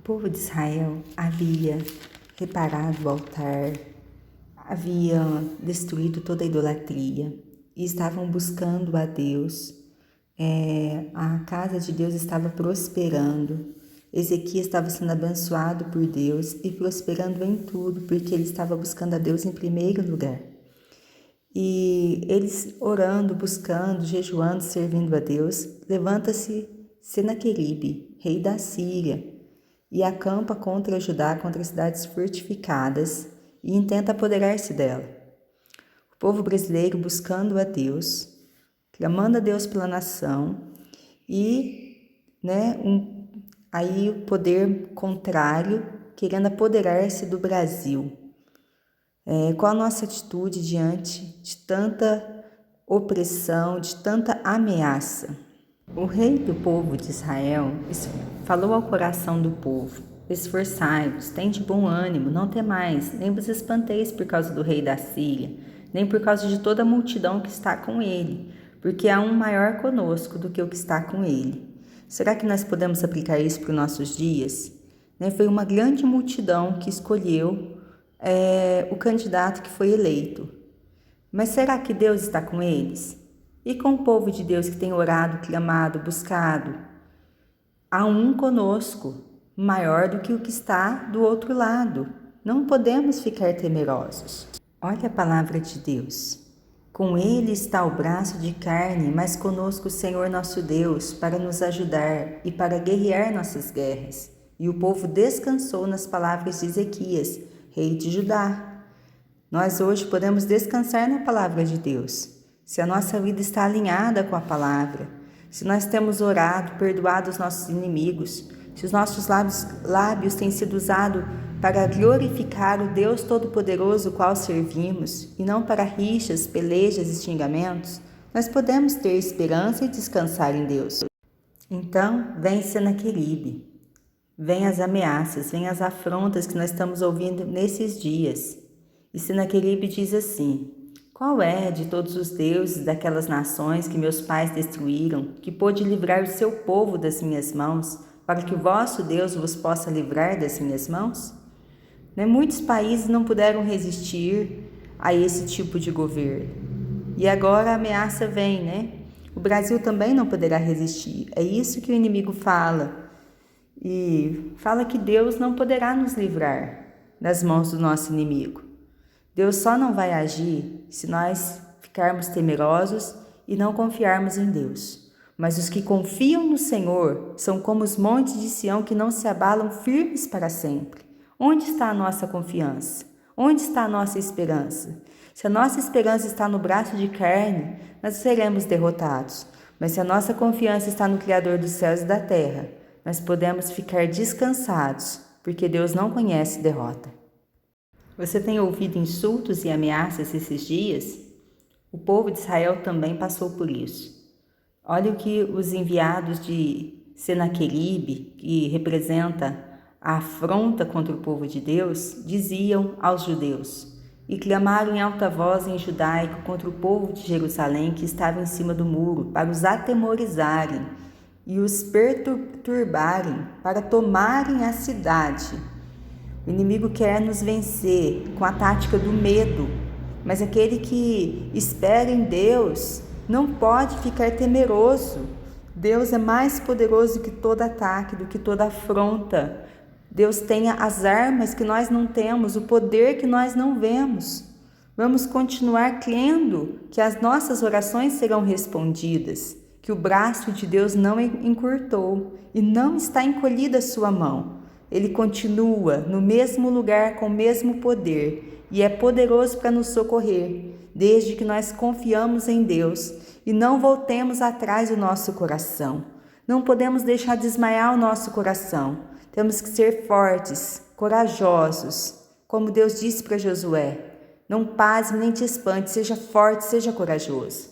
povo de Israel havia reparado o altar, havia destruído toda a idolatria e estavam buscando a Deus. A casa de Deus estava prosperando. Ezequias estava sendo abençoado por Deus e prosperando em tudo, porque ele estava buscando a Deus em primeiro lugar. E eles orando, buscando, jejuando, servindo a Deus, levanta-se Senaqueribe, rei da Síria, e acampa contra Judá, contra as cidades fortificadas, e intenta apoderar-se dela. O povo brasileiro buscando a Deus, clamando a Deus pela nação, e aí o poder contrário querendo apoderar-se do Brasil. Qual a nossa atitude diante de tanta opressão, de tanta ameaça? O rei do povo de Israel falou ao coração do povo: esforçai-vos, tende bom ânimo, não temais, nem vos espanteis por causa do rei da Síria, nem por causa de toda a multidão que está com ele, porque há um maior conosco do que o que está com ele. Será que nós podemos aplicar isso para os nossos dias? Foi uma grande multidão que escolheu o candidato que foi eleito. Mas será que Deus está com eles? E com o povo de Deus que tem orado, clamado, buscado? Há um conosco, maior do que o que está do outro lado. Não podemos ficar temerosos. Olha a palavra de Deus. Com ele está o braço de carne, mas conosco o Senhor nosso Deus, para nos ajudar e para guerrear nossas guerras. E o povo descansou nas palavras de Ezequias, rei de Judá. Nós hoje podemos descansar na palavra de Deus. Se a nossa vida está alinhada com a palavra, se nós temos orado, perdoado os nossos inimigos, se os nossos lábios têm sido usados para glorificar o Deus Todo-Poderoso, o qual servimos, e não para rixas, pelejas e xingamentos, nós podemos ter esperança e descansar em Deus. Então, vem Senaqueribe, vem as ameaças, vem as afrontas que nós estamos ouvindo nesses dias. E Senaqueribe diz assim: qual é de todos os deuses daquelas nações que meus pais destruíram, que pôde livrar o seu povo das minhas mãos, para que o vosso Deus vos possa livrar das minhas mãos? Muitos países não puderam resistir a esse tipo de governo. E agora a ameaça vem, O Brasil também não poderá resistir. É isso que o inimigo fala. E fala que Deus não poderá nos livrar das mãos do nosso inimigo. Deus só não vai agir se nós ficarmos temerosos e não confiarmos em Deus. Mas os que confiam no Senhor são como os montes de Sião que não se abalam, firmes para sempre. Onde está a nossa confiança? Onde está a nossa esperança? Se a nossa esperança está no braço de carne, nós seremos derrotados. Mas se a nossa confiança está no Criador dos céus e da terra, nós podemos ficar descansados, porque Deus não conhece derrota. Você tem ouvido insultos e ameaças esses dias? O povo de Israel também passou por isso. Olha o que os enviados de Senaqueribe, que representa a afronta contra o povo de Deus, diziam aos judeus: e clamaram em alta voz em judaico contra o povo de Jerusalém que estava em cima do muro, para os atemorizarem e os perturbarem, para tomarem a cidade. O inimigo quer nos vencer com a tática do medo, mas aquele que espera em Deus não pode ficar temeroso. Deus é mais poderoso que todo ataque, do que toda afronta. Deus tem as armas que nós não temos, o poder que nós não vemos. Vamos continuar crendo que as nossas orações serão respondidas, que o braço de Deus não encurtou e não está encolhida a sua mão. Ele continua no mesmo lugar com o mesmo poder e é poderoso para nos socorrer, desde que nós confiamos em Deus e não voltemos atrás do nosso coração. Não podemos deixar desmaiar o nosso coração. Temos que ser fortes, corajosos, como Deus disse para Josué: não pasme nem te espante, seja forte, seja corajoso.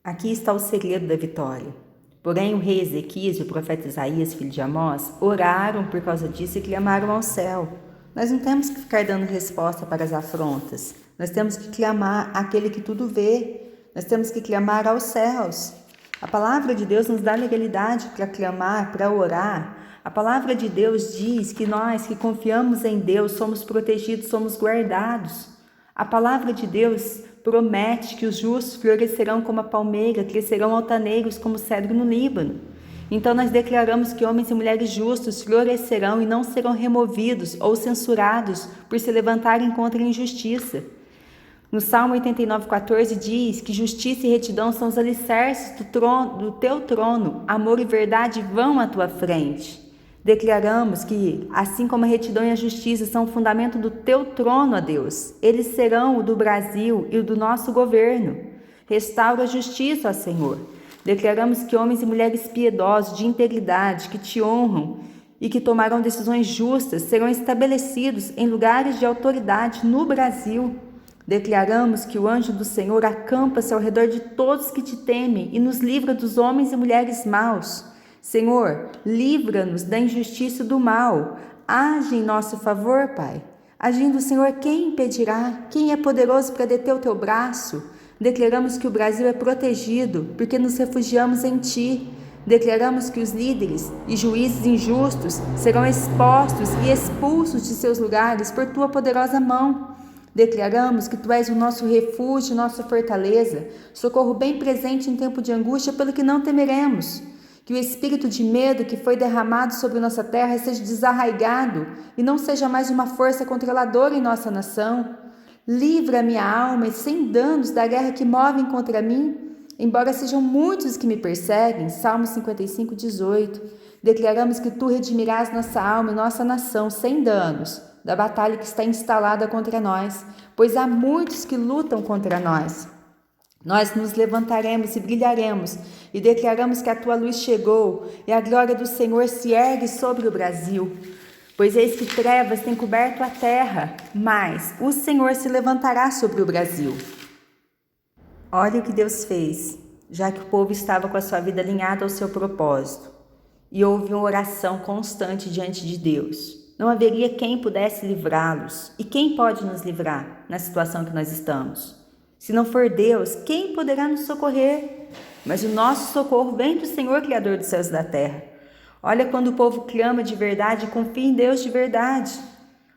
Aqui está o segredo da vitória. Porém, o rei Ezequias e o profeta Isaías, filho de Amós, oraram por causa disso e clamaram ao céu. Nós não temos que ficar dando resposta para as afrontas. Nós temos que clamar àquele que tudo vê. Nós temos que clamar aos céus. A palavra de Deus nos dá legalidade para clamar, para orar A palavra de Deus diz que nós que confiamos em Deus somos protegidos, somos guardados. A palavra de Deus promete que os justos florescerão como a palmeira, crescerão altaneiros como o cedro no Líbano. Então nós declaramos que homens e mulheres justos florescerão e não serão removidos ou censurados por se levantarem contra a injustiça. No Salmo 89,14 diz que justiça e retidão são os alicerces do teu trono, amor e verdade vão à tua frente. Declaramos que, assim como a retidão e a justiça são o fundamento do teu trono, ó Deus, eles serão o do Brasil e o do nosso governo. Restaura a justiça, ó Senhor. Declaramos que homens e mulheres piedosos, de integridade, que te honram e que tomarão decisões justas, serão estabelecidos em lugares de autoridade no Brasil. Declaramos que o anjo do Senhor acampa-se ao redor de todos que te temem e nos livra dos homens e mulheres maus. Senhor, livra-nos da injustiça e do mal. Age em nosso favor, Pai. Agindo o Senhor, quem impedirá? Quem é poderoso para deter o teu braço? Declaramos que o Brasil é protegido porque nos refugiamos em Ti. Declaramos que os líderes e juízes injustos serão expostos e expulsos de seus lugares por Tua poderosa mão. Declaramos que Tu és o nosso refúgio, nossa fortaleza, socorro bem presente em tempo de angústia, pelo que não temeremos. Que o espírito de medo que foi derramado sobre nossa terra seja desarraigado e não seja mais uma força controladora em nossa nação. Livra a minha alma sem danos da guerra que movem contra mim, embora sejam muitos que me perseguem. Salmo 55, 18. Declaramos que Tu redimirás nossa alma e nossa nação sem danos da batalha que está instalada contra nós, pois há muitos que lutam contra nós. Nós nos levantaremos e brilharemos e declaramos que a Tua luz chegou e a glória do Senhor se ergue sobre o Brasil. Pois eis que trevas têm coberto a terra, mas o Senhor se levantará sobre o Brasil. Olha o que Deus fez, já que o povo estava com a sua vida alinhada ao seu propósito. E houve uma oração constante diante de Deus. Não haveria quem pudesse livrá-los. E quem pode nos livrar na situação que nós estamos? Se não for Deus, quem poderá nos socorrer? Mas o nosso socorro vem do Senhor, Criador dos céus e da terra. Olha quando o povo clama de verdade e confia em Deus de verdade.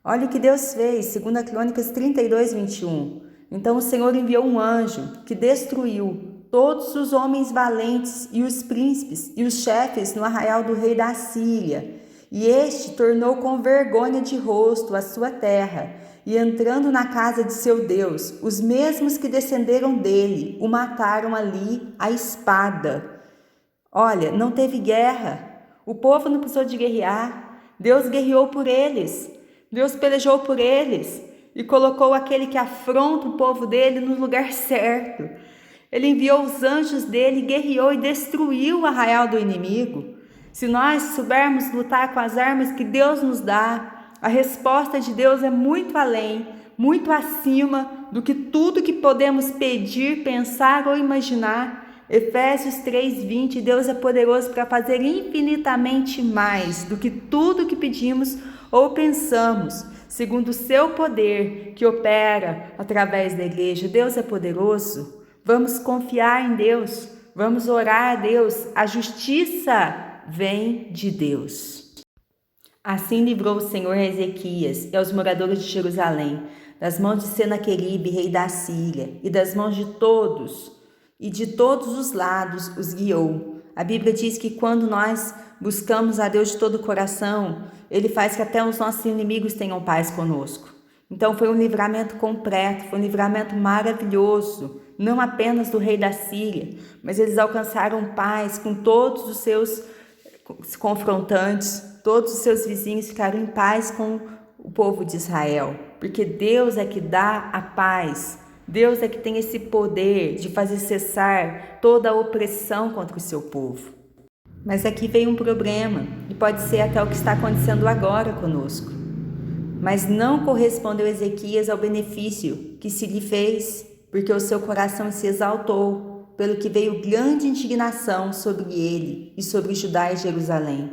Olha o que Deus fez, 2 Crônicas 32, 21. Então o Senhor enviou um anjo que destruiu todos os homens valentes e os príncipes e os chefes no arraial do rei da Assíria. E este tornou com vergonha de rosto a sua terra, e entrando na casa de seu Deus, os mesmos que descenderam dele o mataram ali à espada. Olha, não teve guerra. O povo não precisou de guerrear. Deus guerreou por eles. Deus pelejou por eles e colocou aquele que afronta o povo dele no lugar certo. Ele enviou os anjos dele, guerreou e destruiu o arraial do inimigo. Se nós soubermos lutar com as armas que Deus nos dá, a resposta de Deus é muito além, muito acima do que tudo que podemos pedir, pensar ou imaginar. Efésios 3:20, Deus é poderoso para fazer infinitamente mais do que tudo que pedimos ou pensamos, segundo o seu poder que opera através da igreja. Deus é poderoso. Vamos confiar em Deus, vamos orar a Deus. A justiça vem de Deus. Assim livrou o Senhor a Ezequias e aos moradores de Jerusalém, das mãos de Senaqueribe, rei da Síria, e das mãos de todos os lados os guiou. A Bíblia diz que quando nós buscamos a Deus de todo o coração, Ele faz que até os nossos inimigos tenham paz conosco. Então foi um livramento completo, foi um livramento maravilhoso, não apenas do rei da Síria, mas eles alcançaram paz com todos os seus confrontantes, todos os seus vizinhos ficaram em paz com o povo de Israel, porque Deus é que dá a paz. Deus é que tem esse poder de fazer cessar toda a opressão contra o seu povo. Mas aqui veio um problema, e pode ser até o que está acontecendo agora conosco. Mas não correspondeu Ezequias ao benefício que se lhe fez, porque o seu coração se exaltou, pelo que veio grande indignação sobre ele e sobre Judá e Jerusalém.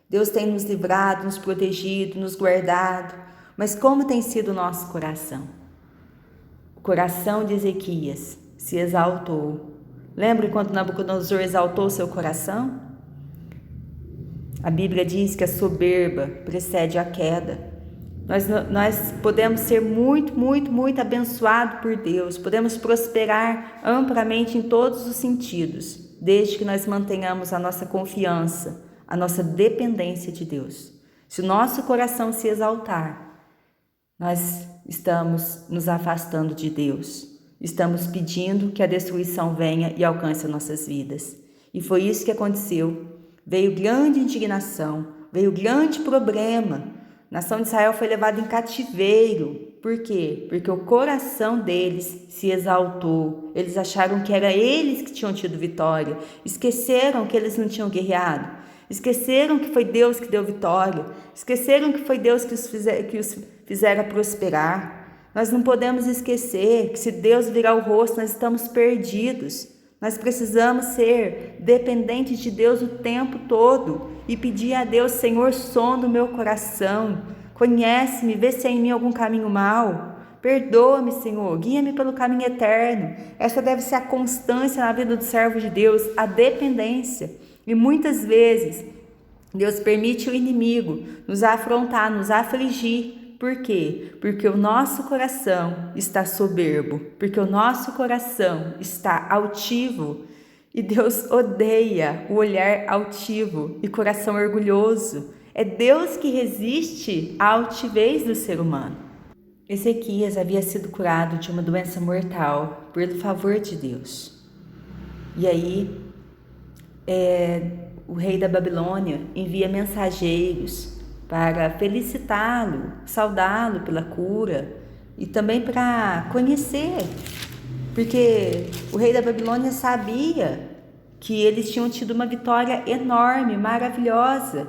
Deus tem nos livrado, nos protegido, nos guardado, mas como tem sido o nosso coração? O coração de Ezequias se exaltou. Lembra quando Nabucodonosor exaltou seu coração? A Bíblia diz que a soberba precede a queda. Nós podemos ser muito, muito, muito abençoados por Deus, podemos prosperar amplamente em todos os sentidos, desde que nós mantenhamos a nossa confiança, a nossa dependência de Deus. Se o nosso coração se exaltar, nós estamos nos afastando de Deus, estamos pedindo que a destruição venha e alcance as nossas vidas. E foi isso que aconteceu. Veio grande indignação, veio grande problema. A nação de Israel foi levada em cativeiro. Por quê? Porque o coração deles se exaltou. Eles acharam que era eles que tinham tido vitória. Esqueceram que eles não tinham guerreado. Esqueceram que foi Deus que deu vitória. Esqueceram que foi Deus que os fizera prosperar. Nós não podemos esquecer que se Deus virar o rosto, nós estamos perdidos. Nós precisamos ser dependentes de Deus o tempo todo e pedir a Deus: Senhor, sonda o meu coração, conhece-me, vê se há em mim algum caminho mau. Perdoa-me, Senhor, guia-me pelo caminho eterno. Essa deve ser a constância na vida do servo de Deus, a dependência. E muitas vezes Deus permite o inimigo nos afrontar, nos afligir. Por quê? Porque o nosso coração está soberbo, porque o nosso coração está altivo. E Deus odeia o olhar altivo e coração orgulhoso. É Deus que resiste à altivez do ser humano. Ezequias havia sido curado de uma doença mortal pelo favor de Deus. E aí, o rei da Babilônia envia mensageiros para felicitá-lo, saudá-lo pela cura e também para conhecer, porque o rei da Babilônia sabia que eles tinham tido uma vitória enorme, maravilhosa.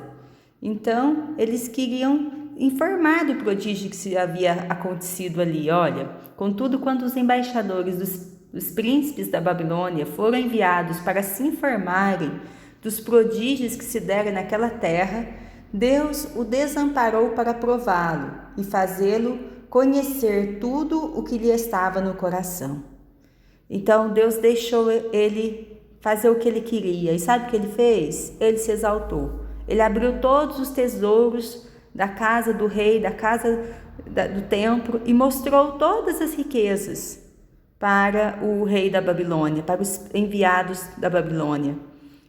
Então, eles queriam informar do prodígio que se havia acontecido ali. Olha, contudo, quando os embaixadores dos príncipes da Babilônia foram enviados para se informarem dos prodígios que se deram naquela terra, Deus o desamparou para prová-lo e fazê-lo conhecer tudo o que lhe estava no coração. Então Deus deixou ele fazer o que ele queria. E sabe o que ele fez? Ele se exaltou. Ele abriu todos os tesouros da casa do rei, da casa do templo, e mostrou todas as riquezas para o rei da Babilônia, para os enviados da Babilônia.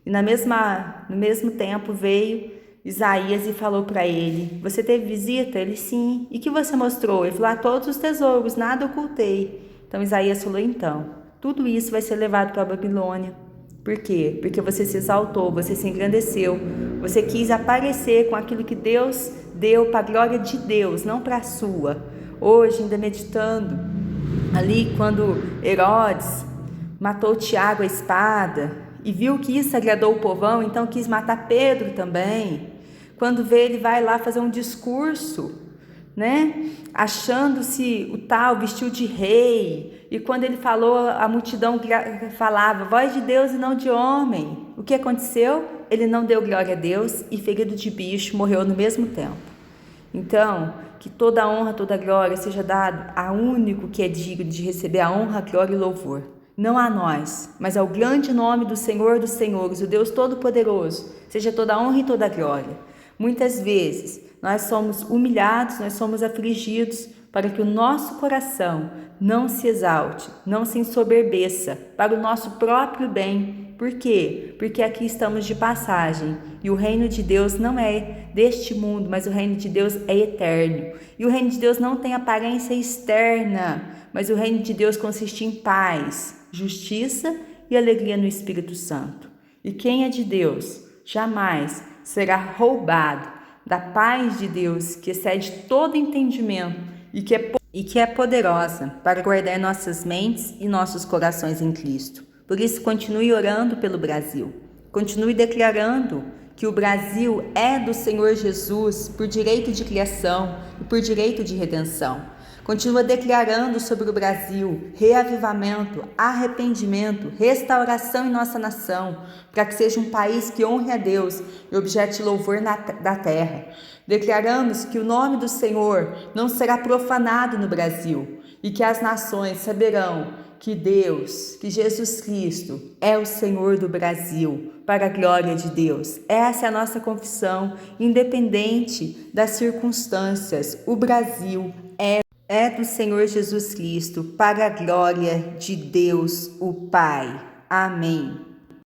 E no mesmo tempo veio Isaías e falou para ele: você teve visita? Ele: sim. E que você mostrou? Ele falou: todos os tesouros, nada ocultei. Então Isaías falou: então, tudo isso vai ser levado para a Babilônia. Por quê? Porque você se exaltou, você se engrandeceu, você quis aparecer com aquilo que Deus deu para a glória de Deus, não para a sua. Hoje, ainda meditando, ali quando Herodes matou Tiago à espada e viu que isso agradou o povão, então quis matar Pedro também. Quando vê, ele vai lá fazer um discurso, né? Achando-se o tal, vestiu de rei. E quando ele falou, a multidão falava: voz de Deus e não de homem. O que aconteceu? Ele não deu glória a Deus e, ferido de bicho, morreu no mesmo tempo. Então, que toda a honra, toda a glória seja dada a único que é digno de receber a honra, a glória e louvor. Não a nós, mas ao grande nome do Senhor dos Senhores, o Deus Todo-Poderoso, seja toda a honra e toda a glória. Muitas vezes nós somos humilhados, nós somos afligidos para que o nosso coração não se exalte, não se ensoberbeça para o nosso próprio bem. Por quê? Porque aqui estamos de passagem e o reino de Deus não é deste mundo, mas o reino de Deus é eterno. E o reino de Deus não tem aparência externa, mas o reino de Deus consiste em paz, justiça e alegria no Espírito Santo. E quem é de Deus jamais será roubado da paz de Deus, que excede todo entendimento e que é poderosa para guardar nossas mentes e nossos corações em Cristo. Por isso, continue orando pelo Brasil. Continue declarando que o Brasil é do Senhor Jesus por direito de criação e por direito de redenção. Continua declarando sobre o Brasil reavivamento, arrependimento, restauração em nossa nação, para que seja um país que honre a Deus e objeto de louvor da terra. Declaramos que o nome do Senhor não será profanado no Brasil e que as nações saberão que Deus, que Jesus Cristo é o Senhor do Brasil, para a glória de Deus. Essa é a nossa confissão, independente das circunstâncias. O Brasil é do Senhor Jesus Cristo, para a glória de Deus, o Pai. Amém.